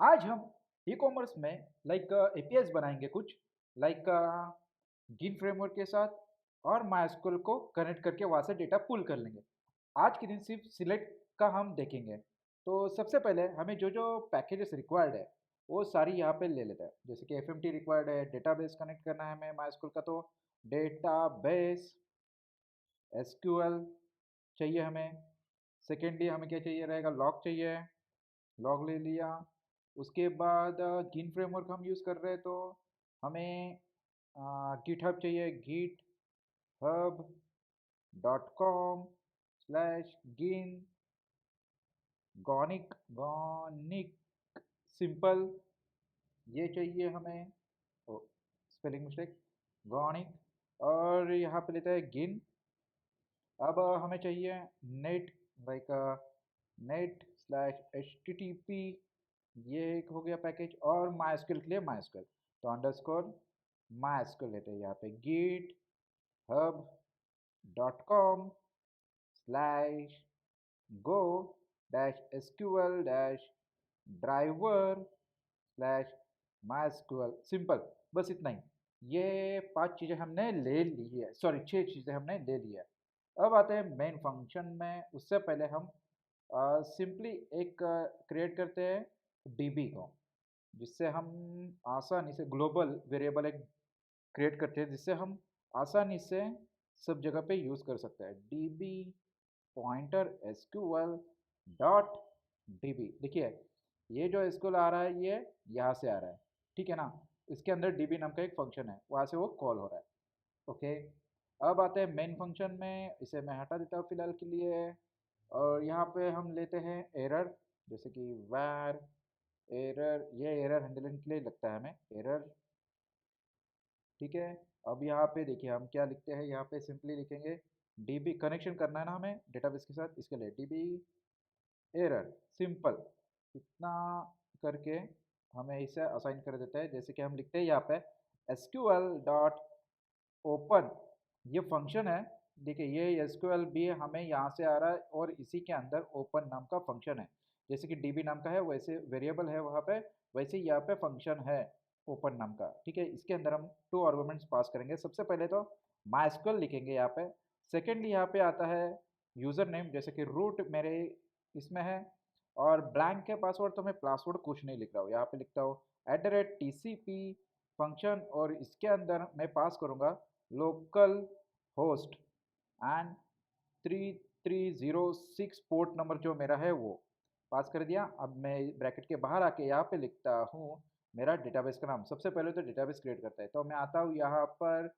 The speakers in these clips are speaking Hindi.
आज हम ई कॉमर्स में एपीआईज बनाएंगे कुछ लाइक गिन फ्रेमवर्क के साथ और माइस्क्ल को कनेक्ट करके वहाँ से डेटा पुल कर लेंगे। आज के दिन सिर्फ सिलेक्ट का हम देखेंगे। तो सबसे पहले हमें जो जो पैकेजेस रिक्वायर्ड है वो सारी यहाँ पे ले लेते हैं। जैसे कि एफ एम टी रिक्वायर्ड है, डेटाबेस कनेक्ट करना है हमें माइस्क्ल का, तो डेटाबेस एसक्यूएल चाहिए हमें। सेकेंडली हमें क्या चाहिए रहेगा, लॉग चाहिए, लॉग ले लिया। उसके बाद गिन फ्रेमवर्क हम यूज़ कर रहे हैं, तो हमें गिट हब चाहिए, गिट हब .com/गिन गॉनिक गॉनिक सिंपल, ये चाहिए हमें। ओ, स्पेलिंग मिस्टेक, गॉनिक। और यहाँ पे लेते हैं गिन। अब हमें चाहिए net, like net slash H T T P, ये एक हो गया पैकेज। और माइस्क्ल के लिए माइस्क्ल, तो अंडरस्कोर माइस्क्ल लेते हैं यहाँ पे गिट हब .com/गो dash SQL dash driver slash MySQL simple. बस इतना ही। ये 5 चीज़ें हमने ले ली है, सॉरी 6 चीज़ें हमने ले ली है। अब आते हैं मेन फंक्शन में। उससे पहले हम सिंपली एक क्रिएट करते हैं डीबी को, जिससे हम आसानी से ग्लोबल वेरिएबल एक क्रिएट करते हैं, जिससे हम आसानी से सब जगह पे यूज़ कर सकते हैं। DB pointer SQL dot dB. देखिए ये जो एसक्यूएल आ रहा है ये यहाँ से आ रहा है, ठीक है ना। इसके अंदर डीबी नाम का एक फंक्शन है, वहाँ से वो कॉल हो रहा है। ओके, अब आते हैं मेन फंक्शन में। इसे मैं हटा देता हूँ फिलहाल के लिए। और यहाँ पे हम लेते हैं एरर, जैसे कि var एरर, ये एरर हैंडलिंग के लिए लगता है हमें एरर, ठीक है। अब यहाँ पे देखिए हम क्या लिखते हैं, यहाँ पे सिंपली लिखेंगे डीबी, कनेक्शन करना है ना हमें डेटाबेस के साथ, इसके लिए डीबी एरर सिंपल। इतना करके हमें इसे असाइन कर देता है। जैसे कि हम लिखते हैं यहाँ पे एसक्यूएल डॉट ओपन, ये फंक्शन है। देखिए ये एसक्यूएल भी हमें यहाँ से आ रहा है और इसी के अंदर ओपन नाम का फंक्शन है। जैसे कि डीबी नाम का है वैसे वेरिएबल है वहाँ पे, वैसे ही यहाँ पे फंक्शन है ओपन नाम का, ठीक है। इसके अंदर हम 2 आर्गुमेंट्स पास करेंगे। सबसे पहले तो माइस्क्ल लिखेंगे यहाँ पे। सेकेंडली यहाँ पे आता है यूज़र नेम, जैसे कि रूट मेरे इसमें है। और ब्लैंक है पासवर्ड, तो मैं पासवर्ड कुछ नहीं लिख रहा हूँ, यहाँ पे लिखता हूँ @tcp फंक्शन। और इसके अंदर मैं पास करूँगा local host and 3306 port number जो मेरा है वो पास कर दिया। अब मैं ब्रैकेट के बाहर आके यहाँ पे लिखता हूँ मेरा डेटाबेस का नाम। सबसे पहले तो डेटाबेस क्रिएट करता है, तो मैं आता हूँ यहाँ पर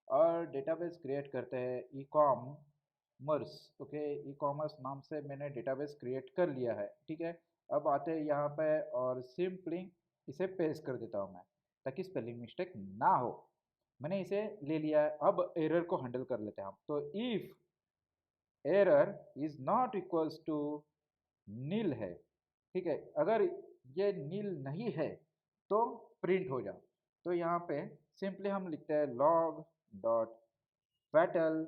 और डेटाबेस क्रिएट करते हैं e commerce. Okay, e commerce नाम से मैंने डेटाबेस क्रिएट कर लिया है, ठीक है। अब आते हैं यहाँ पे और सिंपली इसे पेस्ट कर देता हूँ मैं, ताकि स्पेलिंग मिस्टेक ना हो। मैंने इसे ले लिया है। अब एरर को हैंडल कर लेते हैं हम। तो if error is not equals to nil है, ठीक है, अगर ये नील नहीं है तो प्रिंट हो जाओ। तो यहाँ पे सिंपली हम लिखते हैं लॉग डॉट फैटल,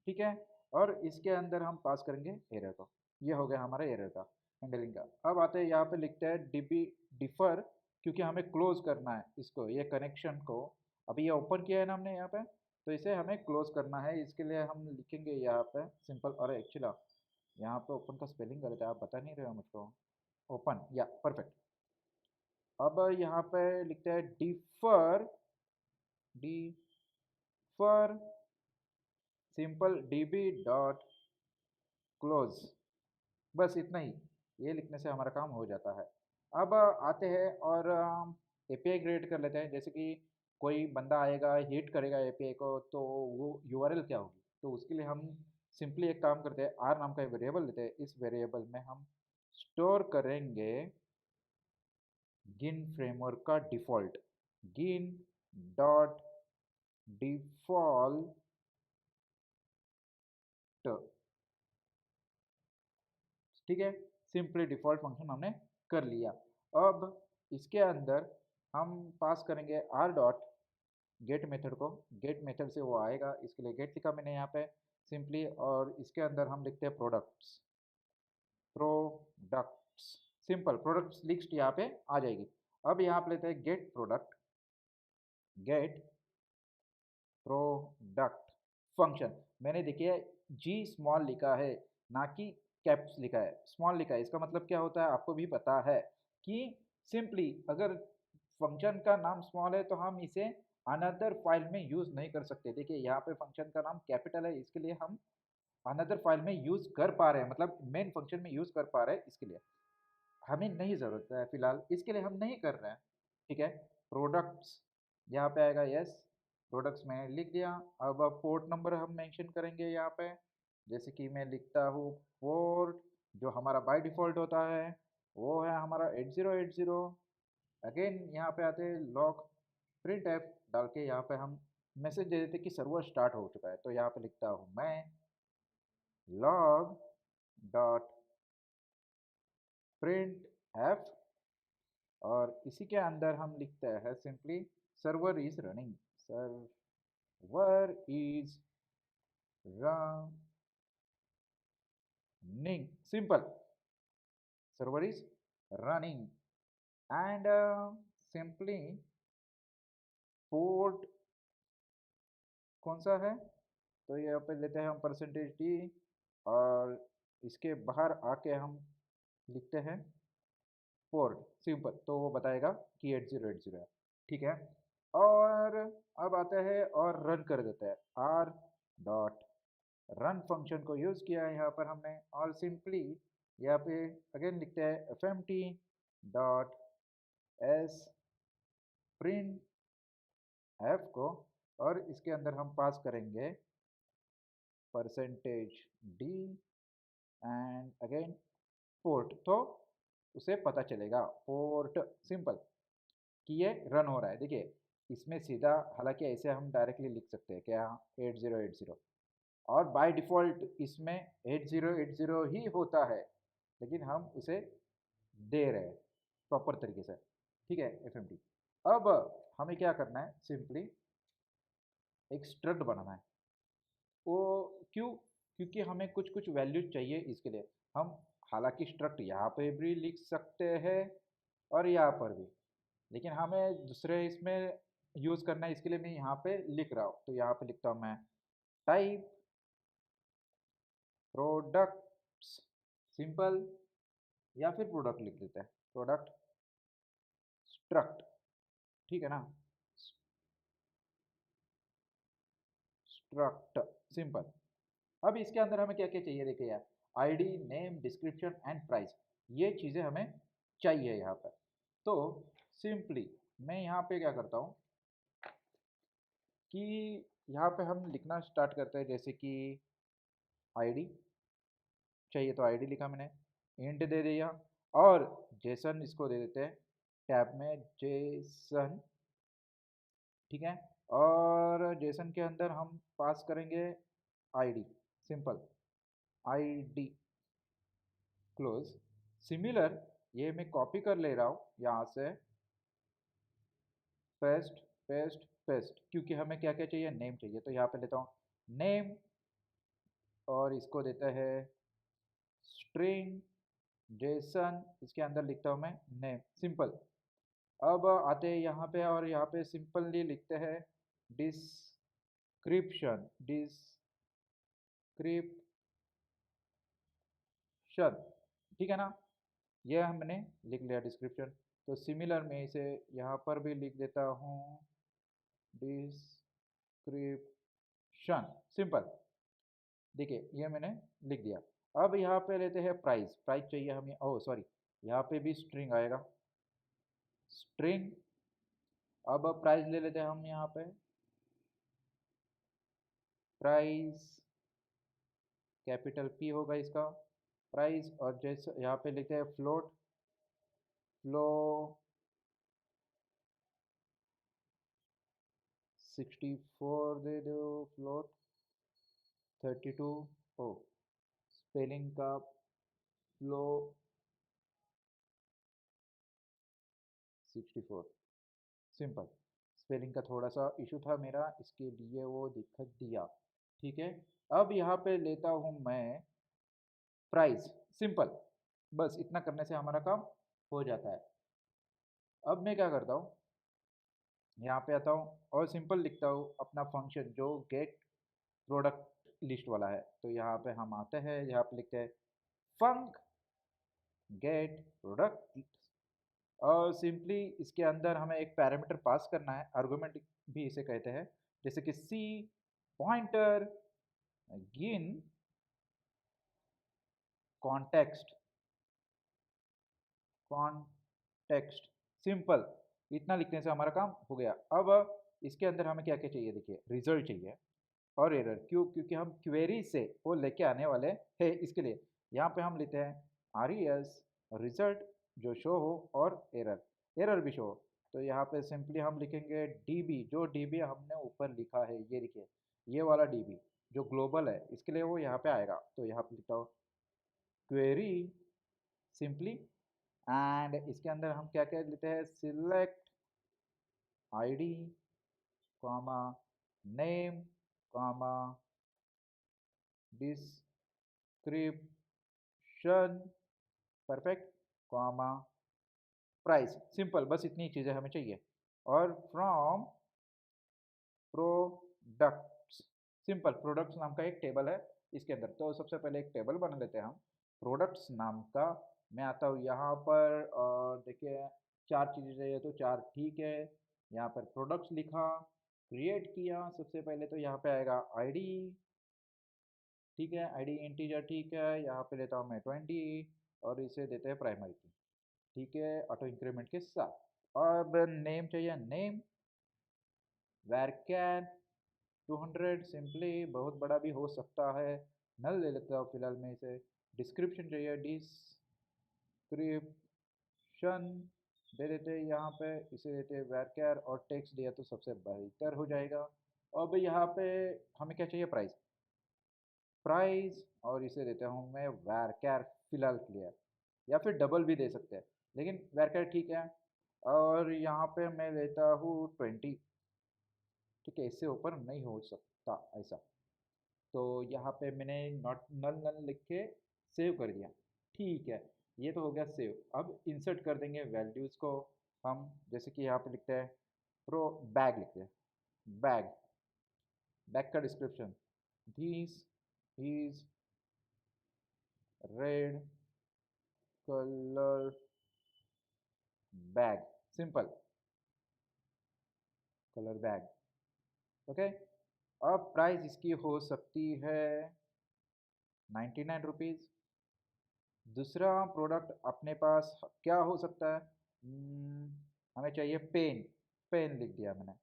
ठीक है। और इसके अंदर हम पास करेंगे एरर को। ये हो गया हमारा एरर का हैंडलिंग का। अब आते हैं यहाँ पे लिखते हैं डीबी डिफर, क्योंकि हमें क्लोज करना है इसको, ये कनेक्शन को। अभी ये ओपन किया है ना हमने यहाँ पे, तो इसे हमें क्लोज करना है। इसके लिए हम लिखेंगे यहाँ पे सिंपल। और एक्चुअली यहाँ पे ओपन का स्पेलिंग गलत है, आप बता नहीं रहे हो मुझको। ओपन या परफेक्ट। अब यहाँ पे लिखते हैं differ, differ simple dB dot close, बस इतना ही। ये लिखने से हमारा काम हो जाता है। अब आते हैं और एपीआई क्रिएट कर लेते हैं। जैसे कि कोई बंदा आएगा हिट करेगा एपीआई को, तो वो यूआरएल क्या होगी, तो उसके लिए हम सिंपली एक काम करते हैं, आर नाम का एक वेरिएबल लेते हैं। इस वेरिएबल में हम स्टोर करेंगे गिन फ्रेमवर्क का डिफ़ॉल्ट, गिन डॉट डिफ़ॉल्ट, ठीक है। सिंपली डिफ़ॉल्ट फंक्शन हमने कर लिया। अब इसके अंदर हम पास करेंगे आर डॉट गेट मेथड को। गेट मेथड से वो आएगा, इसके लिए गेट लिखा मैंने यहाँ पे सिंपली। और इसके अंदर हम लिखते हैं products, products simple products list यहाँ पे आ जाएगी। अब यहाँ पे लेते हैं get product, get product function. मैंने देखिए जी स्मॉल लिखा है, ना कि कैप्स लिखा है, स्मॉल लिखा है। इसका मतलब क्या होता है आपको भी पता है कि सिंपली अगर फंक्शन का नाम स्मॉल है तो हम इसे अनदर फाइल में यूज नहीं कर सकते। देखिए यहाँ पे फंक्शन का नाम कैपिटल है, इसके लिए हम अनदर फाइल में यूज कर पा रहे हैं, मतलब मेन फंक्शन में यूज कर पा रहे हैं, इसके लिए हमें नहीं ज़रूरत है फिलहाल, इसके लिए हम नहीं कर रहे हैं। ठीक है, प्रोडक्ट्स यहाँ पे आएगा, यस प्रोडक्ट्स मैंने लिख दिया। अब पोर्ट नंबर हम मेंशन करेंगे यहाँ पे, जैसे कि मैं लिखता हूँ पोर्ट जो हमारा बाय डिफ़ॉल्ट होता है वो है हमारा 8080। अगेन यहाँ पे आते हैं लॉग प्रिंट एफ डाल के यहाँ पे हम मैसेज दे देते कि सर्वर स्टार्ट हो चुका है। तो यहाँ पे लिखता हूँ मैं लॉग डॉट प्रिंट एफ और इसी के अंदर हम लिखते हैं simply server is running, server is running, simple server is running and simply port कौन सा है तो यहाँ पे लेते हैं हम परसेंटेज डी और इसके बाहर आके हम लिखते हैं पोर्ट, सिंपल तो वो बताएगा कि 8080 है। ठीक है, और अब आता है और रन कर देते हैं आर डॉट रन फंक्शन को यूज़ किया है यहाँ पर हमने, और सिंपली यहाँ पे अगेन लिखते हैं F M T dot S print F को, और इसके अंदर हम पास करेंगे percentage D and again port, तो उसे पता चलेगा पोर्ट सिंपल कि ये रन हो रहा है। देखिए इसमें सीधा, हालांकि ऐसे हम डायरेक्टली लिख सकते हैं क्या 8080, और बाय डिफ़ॉल्ट इसमें 8080 ही होता है, लेकिन हम उसे दे रहे हैं प्रॉपर तरीके से। ठीक है, एफएमटी। अब हमें क्या करना है, सिंपली एक स्ट्रक्ट बनाना है। वो क्यों, क्योंकि हमें कुछ कुछ वैल्यूज चाहिए इसके लिए। हम हालांकि स्ट्रक्ट यहाँ पे भी लिख सकते हैं और यहाँ पर भी, लेकिन हमें दूसरे इसमें यूज़ करना है, इसके लिए मैं यहाँ पे लिख रहा हूँ। तो यहाँ पे लिखता हूँ मैं टाइप प्रोडक्ट्स सिंपल, या फिर प्रोडक्ट लिख देते हैं, प्रोडक्ट स्ट्रक्ट। ठीक है ना, स्ट्रक्ट सिंपल। अब इसके अंदर हमें क्या क्या चाहिए, देखिए यार ID name description and price, ये चीज़ें हमें चाहिए यहाँ पर। तो सिंपली मैं यहाँ पे क्या करता हूँ कि यहाँ पे हम लिखना स्टार्ट करते हैं, जैसे कि आईडी चाहिए तो आईडी लिखा मैंने, इंट दे दिया, और जेसन इसको दे देते हैं टैब में जेसन। ठीक है, और जेसन के अंदर हम पास करेंगे ID, simple ID close. Similar ये मैं कॉपी कर ले रहा हूँ यहाँ से, पेस्ट पेस्ट पेस्ट, क्योंकि हमें क्या क्या चाहिए, नेम चाहिए, तो यहाँ पे लेता हूँ नेम और इसको देता है स्ट्रिंग जेसन, इसके अंदर लिखता हूँ मैं नेम, सिंपल। अब आते हैं यहाँ पे और यहाँ पे सिंपली लिखते हैं डिस्क्रिप्शन, डिस्क्रिप्शन। ठीक है ना, ये हमने लिख लिया डिस्क्रिप्शन। तो सिमिलर में इसे यहाँ पर भी लिख देता हूँ डिस्क्रिप्शन, सिंपल। देखिए ये मैंने लिख दिया। अब यहाँ पे लेते हैं प्राइस, प्राइस चाहिए हमें, ओह सॉरी, यहाँ पे भी स्ट्रिंग आएगा, स्ट्रिंग। अब प्राइस ले लेते हैं हम यहाँ पे, प्राइस कैपिटल पी होगा इसका प्राइस, और जैसे यहाँ पे लिखते हैं फ्लोट, फ्लो 64 दे दो, फ्लोट 32, ओ स्पेलिंग का फ्लो 64, सिंपल। स्पेलिंग का थोड़ा सा इशू था मेरा, इसके लिए वो दिक्कत दिया। ठीक है, अब यहाँ पे लेता हूँ मैं प्राइस, सिंपल। बस इतना करने से हमारा काम हो जाता है। अब मैं क्या करता हूँ, यहाँ पे आता हूँ और सिंपल लिखता हूँ अपना फंक्शन जो गेट प्रोडक्ट लिस्ट वाला है। तो यहाँ पे हम आते हैं, यहाँ पे लिखते हैं फंक गेट प्रोडक्ट और सिंपली इसके अंदर हमें एक पैरामीटर पास करना है, आर्गुमेंट भी इसे कहते हैं, जैसे कि सी पॉइंटर गिन कॉन्टेक्स्ट कॉन्टेक्स्ट सिंपल। इतना लिखने से हमारा काम हो गया। अब इसके अंदर हमें क्या क्या चाहिए, देखिए रिजल्ट चाहिए और एरर। क्यों? क्योंकि हम क्वेरी से वो लेके आने वाले हैं। इसके लिए यहाँ पे हम लेते हैं RES रिजल्ट जो शो हो और एरर भी शो हो। तो यहाँ पे सिंपली हम लिखेंगे DB, जो DB हमने ऊपर लिखा है, ये देखिए ये वाला DB जो ग्लोबल है, इसके लिए वो यहाँ पे आएगा। तो यहाँ पे लिखता हूँ क्वेरी सिंपली एंड इसके अंदर हम क्या क्या लेते हैं, select ID comma name comma description perfect comma price. Simple, बस इतनी चीज़ें हमें चाहिए। और फ्रॉम प्रोडक्ट्स, सिंपल प्रोडक्ट्स नाम का एक टेबल है इसके अंदर। तो सबसे पहले एक टेबल बना लेते हैं हम प्रोडक्ट्स नाम का। मैं आता हूँ यहाँ पर और देखिए 4 चीज़ें चाहिए तो 4 ठीक है। यहाँ पर प्रोडक्ट्स लिखा, क्रिएट किया। सबसे पहले तो यहाँ पे आएगा ID, ठीक है ID इंटीजर, ठीक है। यहाँ पे लेता हूँ मैं 20 और इसे देते हैं प्राइमरी की, ठीक है, ऑटो इंक्रीमेंट के साथ। अब नेम चाहिए, नेम varchar 200 सिंपली, बहुत बड़ा भी हो सकता है, नल ले लेता हूँ फिलहाल मैं इसे। डिस्क्रिप्शन चाहिए, डिस्क्रिप्शन दे देते हैं यहाँ पे, इसे देते हैं varchar और टेक्स्ट दिया तो सबसे बेहतर हो जाएगा। अब यहाँ पे हमें क्या चाहिए, प्राइस, प्राइस और इसे देता हूँ मैं varchar फिलहाल क्लियर, या फिर डबल भी दे सकते हैं लेकिन varchar ठीक है। और यहाँ पे मैं लेता हूँ 20, ठीक है, इससे ऊपर नहीं हो सकता ऐसा। तो यहाँ पे मैंने नॉट नल नल लिख के सेव कर दिया, ठीक है। ये तो हो गया सेव। अब इंसर्ट कर देंगे वैल्यूज़ को हम, जैसे कि यहाँ पे लिखते हैं प्रो बैग, लिखते हैं बैग, बैग का description this is red colour bag, simple colour bag, okay. अब प्राइस इसकी हो सकती है 99 रुपीज़। दूसरा प्रोडक्ट अपने पास क्या हो सकता है, हमें चाहिए पेन, पेन लिख दिया मैंने,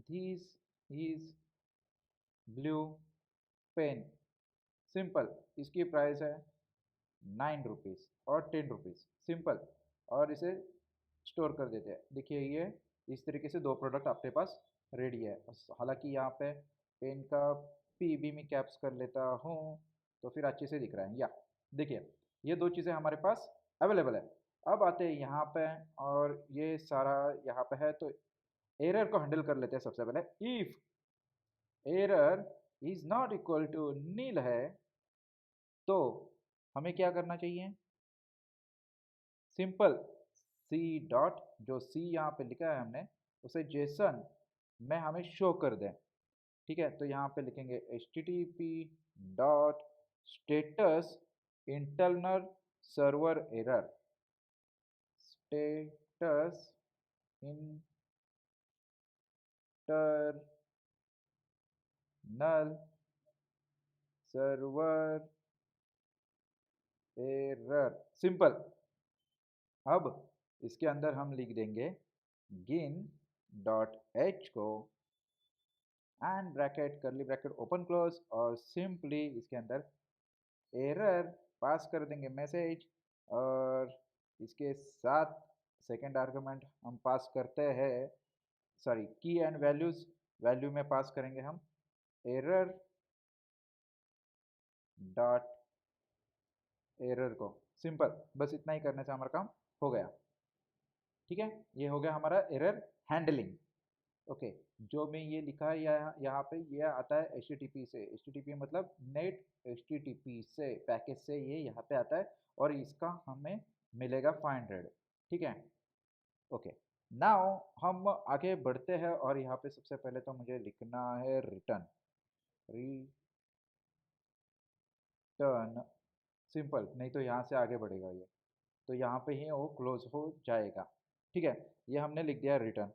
this is blue pen, simple. इसकी प्राइस है 9 रुपीज़ और 10 रुपीज़, सिंपल। और इसे स्टोर कर देते हैं। देखिए ये इस तरीके से दो प्रोडक्ट आपके पास रेडी है। हालांकि यहाँ पे पेन का PB में कैप्स कर लेता हूँ तो फिर अच्छे से दिख रहा है। या देखिए ये दो चीज़ें हमारे पास अवेलेबल है। अब आते हैं यहाँ पे और ये सारा यहाँ पे है, तो एरर को हैंडल कर लेते हैं सबसे पहले। If error is not equal to nil है तो हमें क्या करना चाहिए, सिंपल सी डॉट, जो सी यहाँ पे लिखा है हमने उसे जेसन में हमें शो कर दें, ठीक है। तो यहाँ पे लिखेंगे HTTP dot status internal server error, status internal server error, simple. अब इसके अंदर हम लिख देंगे गिन डॉट एच को and bracket curly bracket open close और सिंपली इसके अंदर एरर पास कर देंगे मैसेज। और इसके साथ सेकेंड आर्गुमेंट हम पास करते हैं, सॉरी की एंड वैल्यूज, वैल्यू में पास करेंगे हम एरर डॉट एरर को, सिंपल। बस इतना ही करने से हमारा काम हो गया, ठीक है। ये हो गया हमारा एरर हैंडलिंग, ओके। जो मैं ये लिखा है यहाँ पे ये आता है HTTP से, HTTP मतलब नेट HTTP से पैकेज से ये यहाँ पे आता है और इसका हमें मिलेगा 500। ठीक है, ओके। नाउ हम आगे बढ़ते हैं और यहाँ पे सबसे पहले तो मुझे लिखना है रिटर्न, रिटर्न सिंपल, नहीं तो यहाँ से आगे बढ़ेगा ये, तो यहाँ पे ही वो क्लोज हो जाएगा। ठीक है, ये हमने लिख दिया रिटर्न।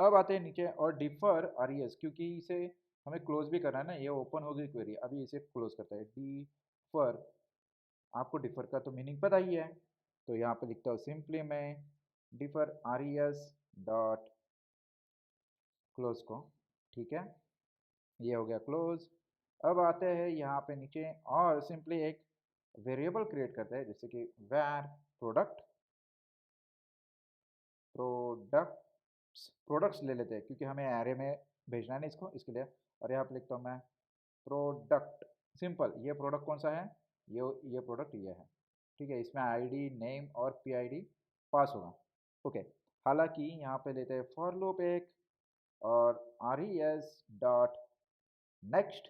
अब आते हैं नीचे और डिफर आरईएस, क्योंकि इसे हमें क्लोज भी करना है ना, ये ओपन हो गई क्वेरी, अभी इसे क्लोज करते हैं। डिफर, आपको डिफर का तो मीनिंग पता ही है, तो यहाँ पे लिखता हूँ सिंपली मैं डिफर आरईएस डॉट क्लोज को। ठीक है, ये हो गया क्लोज। अब आते हैं यहाँ पे नीचे और सिंपली एक वेरिएबल क्रिएट करते हैं, जैसे कि var प्रोडक्ट, प्रोडक्ट्स ले लेते हैं क्योंकि हमें एरे में भेजना है ना इसको, इसके लिए। और यहाँ पे लिखता हूँ मैं प्रोडक्ट, सिंपल। ये प्रोडक्ट कौन सा है, ये प्रोडक्ट ये है। ठीक है, इसमें आईडी, नेम और पीआईडी पास होगा। ओके, हालांकि यहाँ पे लेते हैं फॉर लूप एक और res डॉट नेक्स्ट।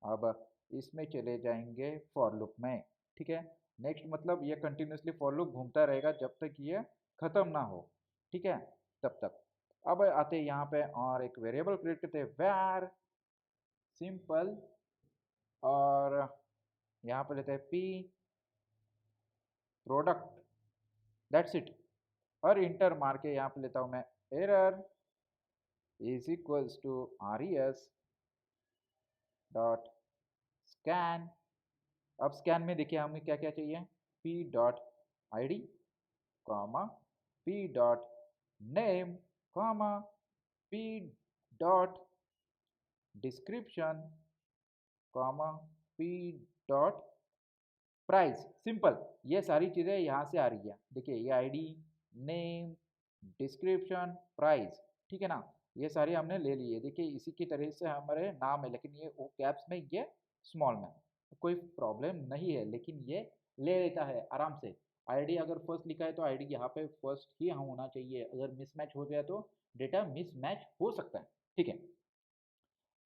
अब इसमें चले जाएंगे फॉर लूप में। ठीक है, नेक्स्ट मतलब ये कंटिन्यूसली फॉर लूप घूमता रहेगा जब तक ये खत्म ना हो। ठीक है, तब तक। अब आते हैं यहाँ पे और एक वेरिएबल क्रिएट करते हैं var सिंपल, और यहाँ पे लेते हैं p प्रोडक्ट, दैट्स इट। और इंटर मार के यहाँ पे लेता हूँ मैं error is equals to res dot scan. अब स्कैन में देखिए हमें क्या क्या चाहिए, p dot I D comma p dot name comma p dot description comma p dot price. Simple, ये सारी चीज़ें यहाँ से आ रही है। देखिए ये आईडी, नेम, डिस्क्रिप्शन, प्राइस, ठीक है ना, ये सारी हमने ले ली है। देखिए इसी की तरह से हमारे नाम है, लेकिन ये वो कैप्स में, ये स्मॉल में, कोई प्रॉब्लम नहीं है, लेकिन ये ले लेता है आराम से। आईडी अगर फर्स्ट लिखा है तो आईडी यहाँ पे फर्स्ट ही होना चाहिए, अगर मिसमैच हो गया तो डेटा मिसमैच हो सकता है। ठीक है,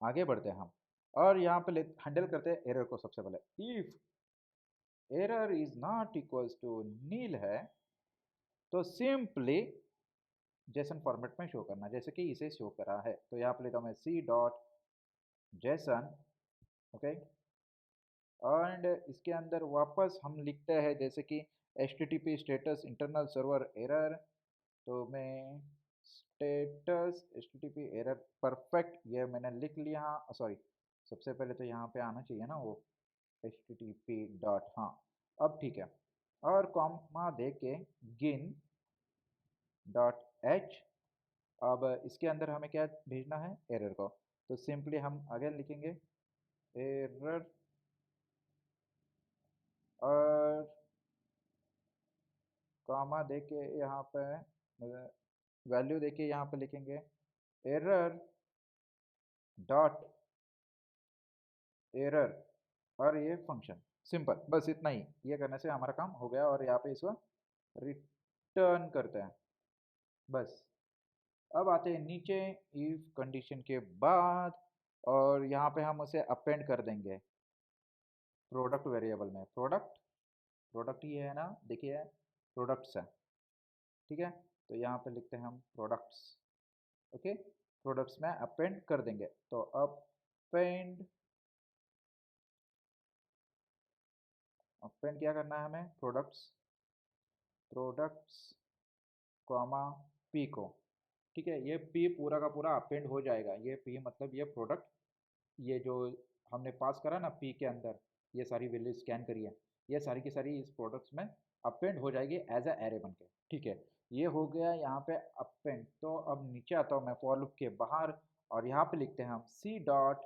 आगे बढ़ते हैं हम और यहाँ पे हैंडल करते हैं एरर को। सबसे पहले if error is not equals to nil है तो सिंपली जेसन फॉर्मेट में शो करना, जैसे कि इसे शो करा है। तो यहाँ पे लेता हूँ मैं C dot JSON, okay. And इसके अंदर वापस हम लिखते हैं जैसे कि HTTP status internal server error. तो मैं स्टेटस HTTP एरर परफेक्ट, ये मैंने लिख लिया। सॉरी, सबसे पहले तो यहाँ पे आना चाहिए ना वो HTTP डॉट, हाँ अब ठीक है। और कॉमा दे के गिन डॉट एच। अब इसके अंदर हमें क्या भेजना है, एरर को। तो सिंपली हम आगे लिखेंगे एरर, और कॉमा दे के यहाँ पे वैल्यू दे के यहाँ पे लिखेंगे एरर डॉट एरर, और ये फंक्शन। सिंपल, बस इतना ही। ये करने से हमारा काम हो गया और यहाँ पे इसको रिटर्न करते हैं, बस। अब आते हैं नीचे इफ कंडीशन के बाद, और यहाँ पे हम उसे अपेंड कर देंगे प्रोडक्ट वेरिएबल में। प्रोडक्ट, प्रोडक्ट ही है ना, देखिए प्रोडक्ट्स है। ठीक है, तो यहाँ पे लिखते हैं हम प्रोडक्ट्स, ओके। प्रोडक्ट्स में अपेंड कर देंगे, तो अपेंड, अपेंड क्या करना है हमें, प्रोडक्ट्स, प्रोडक्ट्स कॉमा पी को। ठीक है, ये पी पूरा का पूरा अपेंड हो जाएगा। ये पी मतलब ये प्रोडक्ट, ये जो हमने पास करा ना पी के अंदर, ये सारी वैल्यू स्कैन करी है, ये सारी की सारी इस प्रोडक्ट्स में अपेंड हो जाएगी एज अ एरे बन के। ठीक है, ये हो गया यहाँ पे अपेंड। तो अब नीचे आता हूँ मैं फॉर लूप के बाहर, और यहाँ पे लिखते हैं हम सी डॉट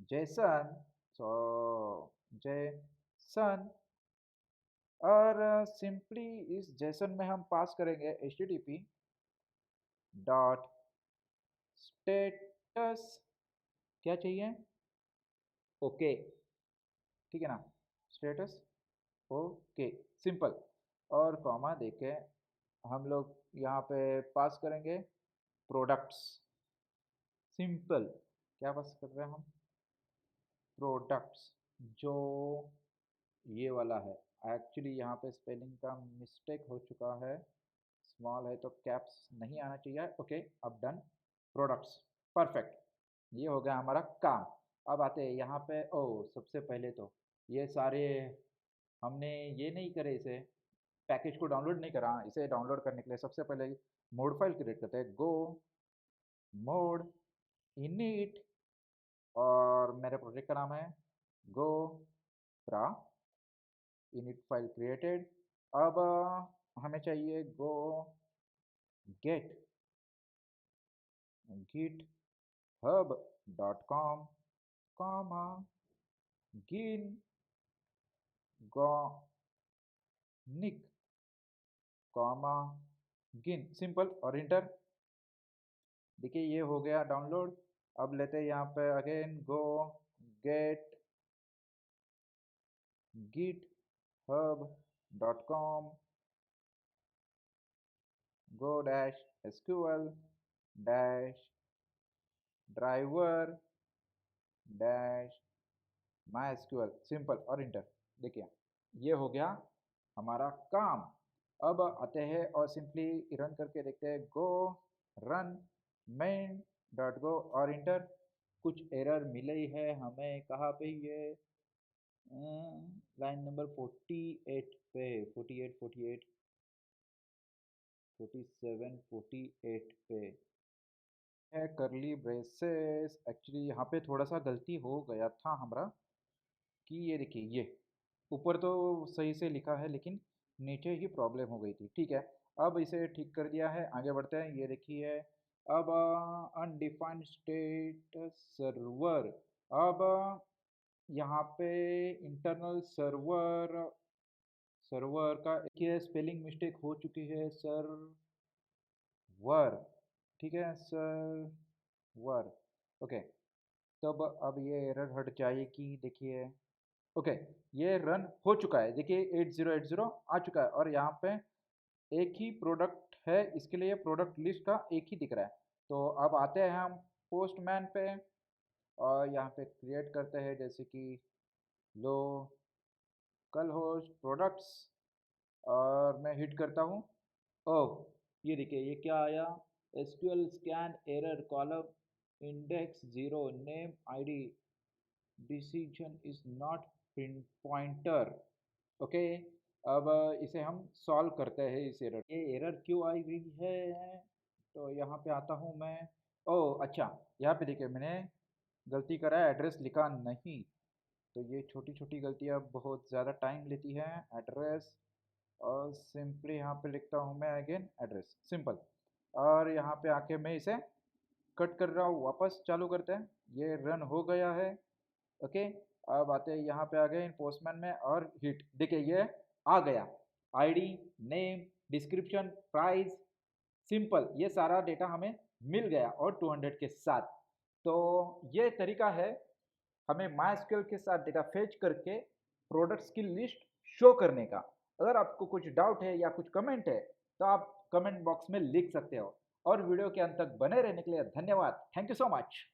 जेसन, सो जेसन, और सिंपली इस जेसन में हम पास करेंगे HTTP डॉट स्टेटस, क्या चाहिए, ओके, ठीक है ना, स्टेटस ओके, सिंपल। और कॉमा देके हम लोग यहाँ पे पास करेंगे प्रोडक्ट्स, सिंपल। क्या पास कर रहे हैं हम, प्रोडक्ट्स, जो ये वाला है, एक्चुअली यहाँ पे स्पेलिंग का मिस्टेक हो चुका है, स्मॉल है तो कैप्स नहीं आना चाहिए। ओके, अब डन। प्रोडक्ट्स, परफेक्ट, ये हो गया हमारा काम। अब आते हैं यहाँ पे। ओ, सबसे पहले तो ये सारे हमने ये नहीं करे, इसे पैकेज को डाउनलोड नहीं करा। इसे डाउनलोड करने के लिए सबसे पहले मोड फाइल क्रिएट करते हैं। गो मोड इनिट, और मेरे प्रोजेक्ट का नाम है गो प्रा इनिट फाइल क्रिएटेड। अब हमें चाहिए go get GitHub dot com comma gin gonic comma gin, simple, और इंटर। देखिए ये हो गया डाउनलोड। अब लेते हैं यहाँ पे again go get GitHub dot com go dash SQL dash driver dash MySQL, simple, और इंटर। देखिए ये हो गया हमारा काम। अब आते हैं और सिंपली रन करके देखते हैं। गो रन मेन डॉट गो और इंटर। कुछ एरर मिले ही है हमें, कहाँ पे ये लाइन नंबर 48 पे, 48 47 48 पे है करली ब्रेसेस। एक्चुअली यहाँ पे थोड़ा सा गलती हो गया था हमारा, कि ये देखिए ये ऊपर तो सही से लिखा है लेकिन नीचे ही प्रॉब्लम हो गई थी। ठीक है, अब इसे ठीक कर दिया है, आगे बढ़ते हैं। ये देखिए अब अनडिफाइंड स्टेट सर्वर। अब यहाँ पे इंटरनल सर्वर, सर्वर का देखिए स्पेलिंग मिस्टेक हो चुकी है, सर्वर, ठीक है, सर्वर। ओके, तब अब ये एरर हट जाएगी। देखिए ओके, ये रन हो चुका है। देखिए 8080 आ चुका है, और यहाँ पे एक ही प्रोडक्ट है, इसके लिए प्रोडक्ट लिस्ट का एक ही दिख रहा है। तो अब आते हैं हम पोस्टमैन पे, और यहाँ पे क्रिएट करते हैं जैसे कि लोकल होस्ट प्रोडक्ट्स, और मैं हिट करता हूँ। ओह, ये देखिए ये क्या आया, SQL scan error column index 0 name ID decision is not print pointer. Okay, अब इसे हम सॉल्व करते हैं इस एरर। ये एरर क्यों आई हुई है, तो यहाँ पे आता हूँ मैं। ओह अच्छा, यहाँ पे देखिए मैंने गलती करा है, एड्रेस लिखा नहीं। तो ये छोटी छोटी गलतियाँ बहुत ज़्यादा टाइम लेती हैं। एड्रेस, और सिंपली यहाँ पे लिखता हूँ मैं अगेन एड्रेस, सिंपल, और यहाँ पे आके मैं इसे कट कर रहा हूँ। वापस चालू करते हैं, ये रन हो गया है। ओके, अब आते हैं यहाँ पे आ गए इन पोस्टमैन में, और हिट। देखिए ये आ गया, ID, name, description, price, simple, ये सारा डेटा हमें मिल गया, और 200 के साथ। तो ये तरीका है हमें माइस्क्ल के साथ डेटा फेच करके प्रोडक्ट्स की लिस्ट शो करने का। अगर आपको कुछ डाउट है या कुछ कमेंट है तो आप कमेंट बॉक्स में लिख सकते हो। और वीडियो के अंत तक बने रहने के लिए धन्यवाद। Thank you so much.